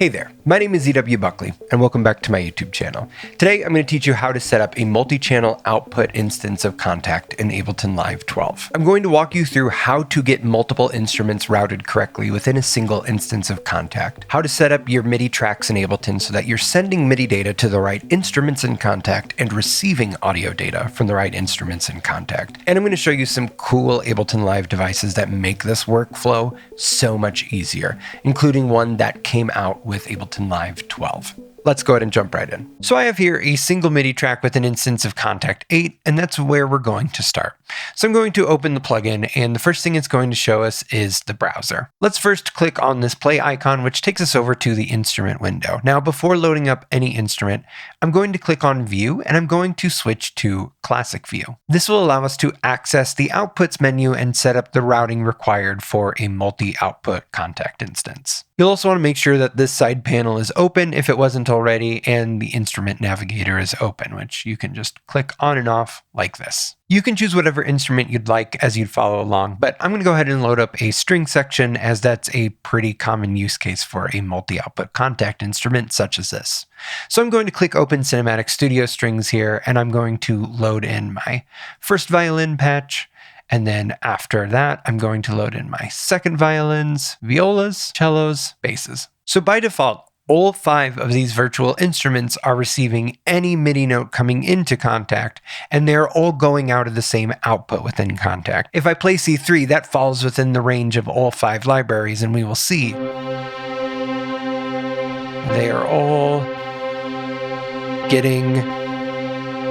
Hey there, my name is E.W. Buckley, and welcome back to my YouTube channel. Today, I'm going to teach you how to set up a multi-channel output instance of Kontakt in Ableton Live 12. I'm going to walk you through how to get multiple instruments routed correctly within a single instance of Kontakt, how to set up your MIDI tracks in Ableton so that you're sending MIDI data to the right instruments in Kontakt and receiving audio data from the right instruments in Kontakt. And I'm going to show you some cool Ableton Live devices that make this workflow so much easier, including one that came out with Ableton Live 12. Let's go ahead and jump right in. So I have here a single MIDI track with an instance of Kontakt 8, and that's where we're going to start. So I'm going to open the plugin, and the first thing it's going to show us is the browser. Let's first click on this play icon, which takes us over to the instrument window. Now, before loading up any instrument, I'm going to click on View, and I'm going to switch to Classic View. This will allow us to access the Outputs menu and set up the routing required for a multi-output Kontakt instance. You'll also want to make sure that this side panel is open if it wasn't already, and the instrument navigator is open, which you can just click on and off like this. You can choose whatever instrument you'd like as you'd follow along, but I'm going to go ahead and load up a string section as that's a pretty common use case for a multi-output Kontakt instrument such as this. So I'm going to click Open Cinematic Studio Strings here, and I'm going to load in my first violin patch. And then after that, I'm going to load in my second violins, violas, cellos, basses. So by default, all 5 of these virtual instruments are receiving any MIDI note coming into Kontakt, and they're all going out of the same output within Kontakt. If I play C3, that falls within the range of all 5 libraries, and we will see they are all getting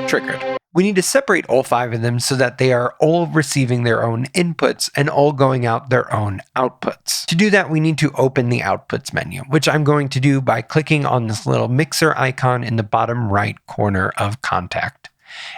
triggered. We need to separate all 5 of them so that they are all receiving their own inputs and all going out their own outputs. To do that, we need to open the Outputs menu, which I'm going to do by clicking on this little mixer icon in the bottom right corner of Kontakt.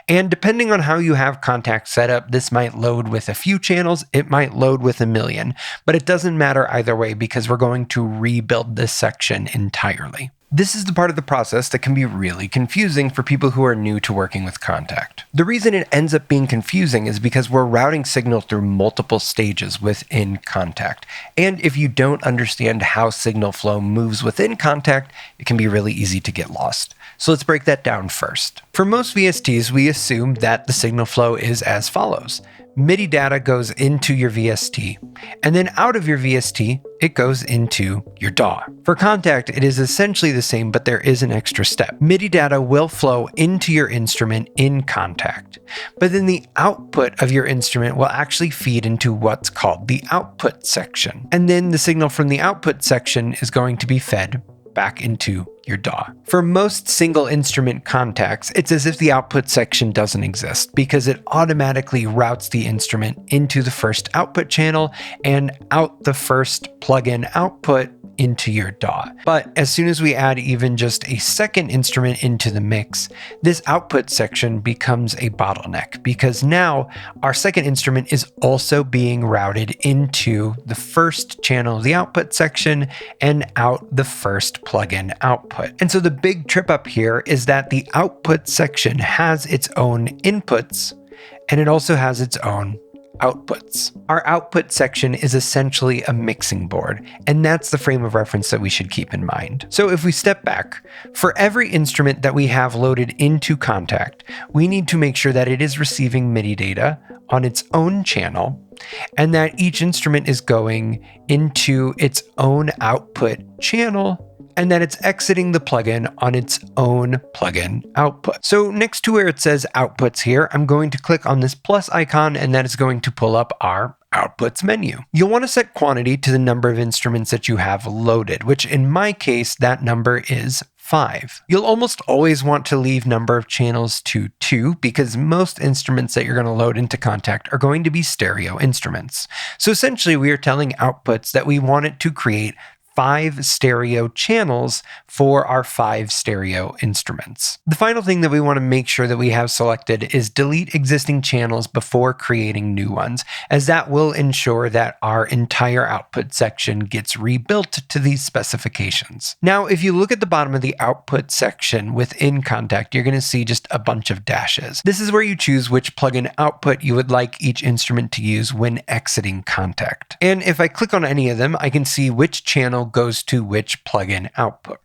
And depending on how you have Kontakt set up, this might load with a few channels, it might load with 1,000,000, but it doesn't matter either way because we're going to rebuild this section entirely. This is the part of the process that can be really confusing for people who are new to working with Kontakt. The reason it ends up being confusing is because we're routing signal through multiple stages within Kontakt. And if you don't understand how signal flow moves within Kontakt, it can be really easy to get lost. So let's break that down first. For most VSTs, we assume that the signal flow is as follows. MIDI data goes into your VST, and then out of your VST, it goes into your DAW. For Kontakt, it is essentially the same, but there is an extra step. MIDI data will flow into your instrument in Kontakt, but then the output of your instrument will actually feed into what's called the output section. And then the signal from the output section is going to be fed back into your DAW. For most single instrument Kontakts, it's as if the output section doesn't exist because it automatically routes the instrument into the first output channel and out the first plugin output into your DAW. But as soon as we add even just a second instrument into the mix, this output section becomes a bottleneck because now our second instrument is also being routed into the first channel of the output section and out the first plugin output. And so the big trip up here is that the output section has its own inputs and it also has its own outputs. Our output section is essentially a mixing board, and that's the frame of reference that we should keep in mind. So if we step back, for every instrument that we have loaded into Kontakt, we need to make sure that it is receiving MIDI data on its own channel, and that each instrument is going into its own output channel, and that it's exiting the plugin on its own plugin output. So next to where it says outputs here, I'm going to click on this plus icon, and that is going to pull up our Outputs menu. You'll want to set quantity to the number of instruments that you have loaded, which in my case, that number is 5. You'll almost always want to leave number of channels to 2 because most instruments that you're going to load into Kontakt are going to be stereo instruments. So essentially we are telling Outputs that we want it to create 5 stereo channels for our 5 stereo instruments. The final thing that we want to make sure that we have selected is delete existing channels before creating new ones, as that will ensure that our entire output section gets rebuilt to these specifications. Now, if you look at the bottom of the output section within Kontakt, you're going to see just a bunch of dashes. This is where you choose which plugin output you would like each instrument to use when exiting Kontakt. And if I click on any of them, I can see which channel goes to which plugin output.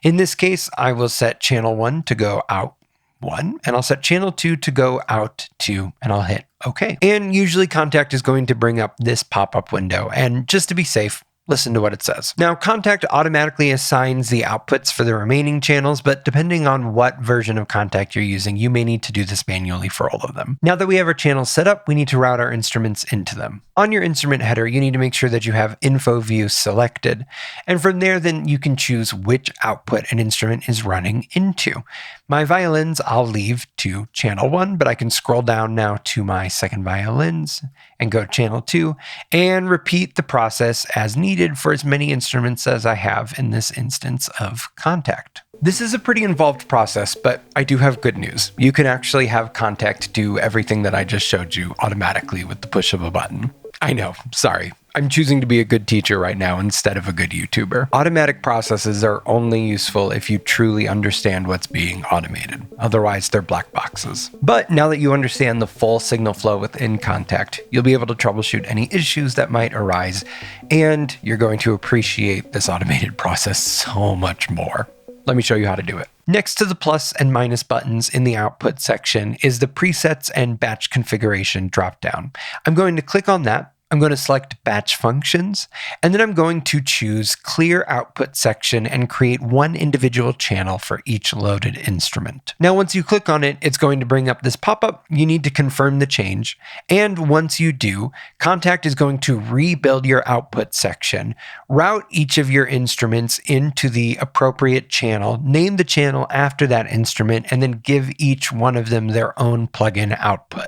In this case, I will set channel 1 to go out 1, and I'll set channel 2 to go out 2, and I'll hit OK. And usually Kontakt is going to bring up this pop-up window, and just to be safe, listen to what it says. Now, Kontakt automatically assigns the outputs for the remaining channels, but depending on what version of Kontakt you're using, you may need to do this manually for all of them. Now that we have our channels set up, we need to route our instruments into them. On your instrument header, you need to make sure that you have info view selected. And from there, then you can choose which output an instrument is running into. My violins, I'll leave to channel 1, but I can scroll down now to my second violins and go to channel 2 and repeat the process as needed for as many instruments as I have in this instance of Kontakt. This is a pretty involved process, but I do have good news. You can actually have Kontakt do everything that I just showed you automatically with the push of a button. I know, sorry. I'm choosing to be a good teacher right now instead of a good YouTuber. Automatic processes are only useful if you truly understand what's being automated. Otherwise, they're black boxes. But now that you understand the full signal flow within Kontakt, you'll be able to troubleshoot any issues that might arise, and you're going to appreciate this automated process so much more. Let me show you how to do it. Next to the plus and minus buttons in the output section is the presets and batch configuration dropdown. I'm going to click on that. I'm going to select batch functions, and then I'm going to choose clear output section and create one individual channel for each loaded instrument. Now, once you click on it, it's going to bring up this pop-up. You need to confirm the change. And once you do, Kontakt is going to rebuild your output section, route each of your instruments into the appropriate channel, name the channel after that instrument, and then give each one of them their own plugin output.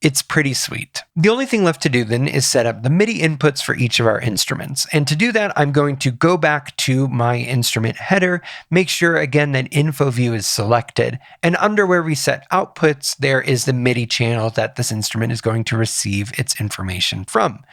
It's pretty sweet. The only thing left to do then is set up the MIDI inputs for each of our instruments. And to do that, I'm going to go back to my instrument header, make sure again that info view is selected, and under where we set outputs, there is the MIDI channel that this instrument is going to receive its information from.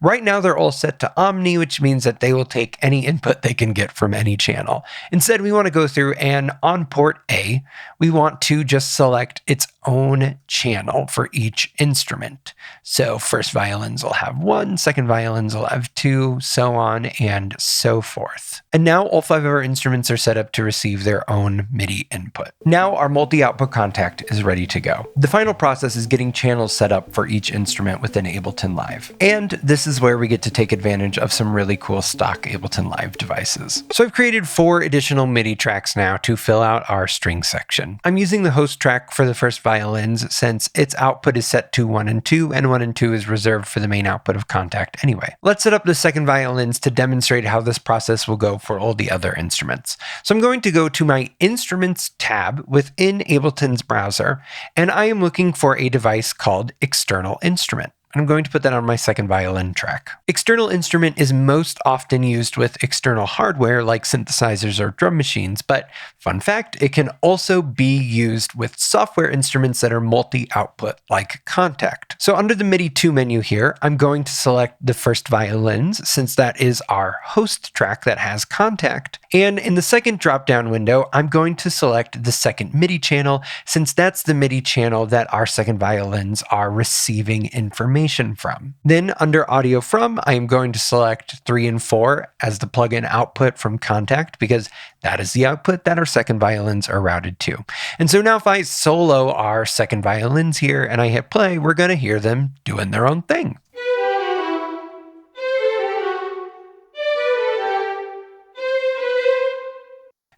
Right now, they're all set to Omni, which means that they will take any input they can get from any channel. Instead, we want to go through and on port A, we want to just select its own channel for each instrument. So first violins will have 1, second violins will have 2, so on and so forth. And now all 5 of our instruments are set up to receive their own MIDI input. Now our multi-output Kontakt is ready to go. The final process is getting channels set up for each instrument within Ableton Live. And this is where we get to take advantage of some really cool stock Ableton Live devices. So I've created 4 additional MIDI tracks now to fill out our string section. I'm using the host track for the first violins since its output is set to 1 and 2, and 1 and 2 is reserved for the main output of Kontakt anyway. Let's set up the second violins to demonstrate how this process will go for all the other instruments. So I'm going to go to my Instruments tab within Ableton's browser, and I am looking for a device called External Instrument. I'm going to put that on my second violin track. External instrument is most often used with external hardware like synthesizers or drum machines, but fun fact, it can also be used with software instruments that are multi-output like Kontakt. So under the MIDI 2 menu here, I'm going to select the first violins since that is our host track that has Kontakt. And in the second drop-down window, I'm going to select the second MIDI channel since that's the MIDI channel that our second violins are receiving information from. Then under audio from, I am going to select 3 and 4 as the plugin output from Kontakt because that is the output that our second violins are routed to. And so now if I solo our second violins here and I hit play, we're going to hear them doing their own thing.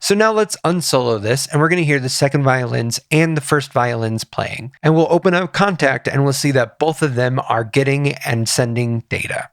So now let's unsolo this, and we're going to hear the second violins and the first violins playing. And we'll open up Kontakt, and we'll see that both of them are getting and sending data.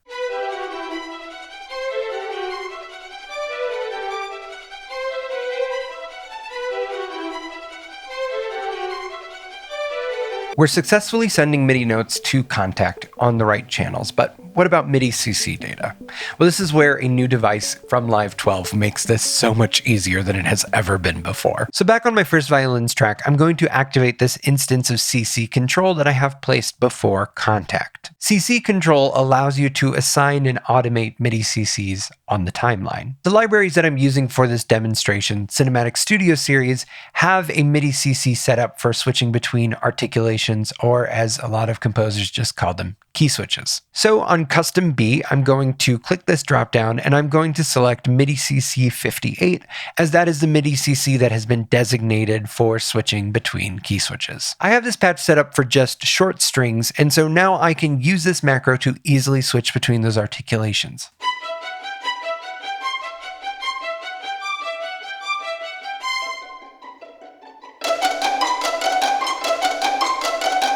We're successfully sending MIDI notes to Kontakt on the right channels, but what about MIDI CC data? Well, this is where a new device from Live 12 makes this so much easier than it has ever been before. So back on my first violins track, I'm going to activate this instance of CC control that I have placed before Kontakt. CC control allows you to assign and automate MIDI CCs on the timeline. The libraries that I'm using for this demonstration, Cinematic Studio Series, have a MIDI CC setup for switching between articulations, or as a lot of composers just call them, key switches. So on custom B, I'm going to click this dropdown and I'm going to select MIDI CC 58, as that is the MIDI CC that has been designated for switching between key switches. I have this patch set up for just short strings, and so now I can use this macro to easily switch between those articulations.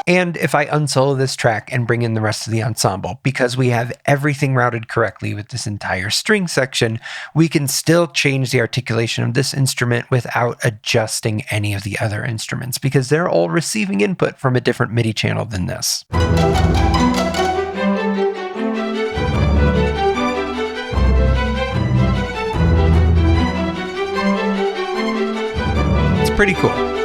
And if I unsolo this track and bring in the rest of the ensemble, because we have everything routed correctly with this entire string section, we can still change the articulation of this instrument without adjusting any of the other instruments, because they're all receiving input from a different MIDI channel than this. It's pretty cool.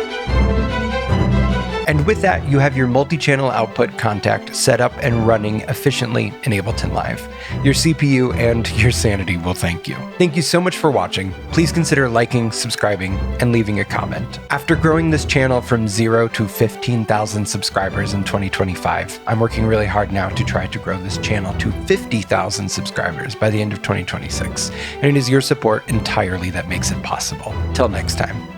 And with that, you have your multi-channel output Kontakt set up and running efficiently in Ableton Live. Your CPU and your sanity will thank you. Thank you so much for watching. Please consider liking, subscribing, and leaving a comment. After growing this channel from 0 to 15,000 subscribers in 2025, I'm working really hard now to try to grow this channel to 50,000 subscribers by the end of 2026. And it is your support entirely that makes it possible. Till next time.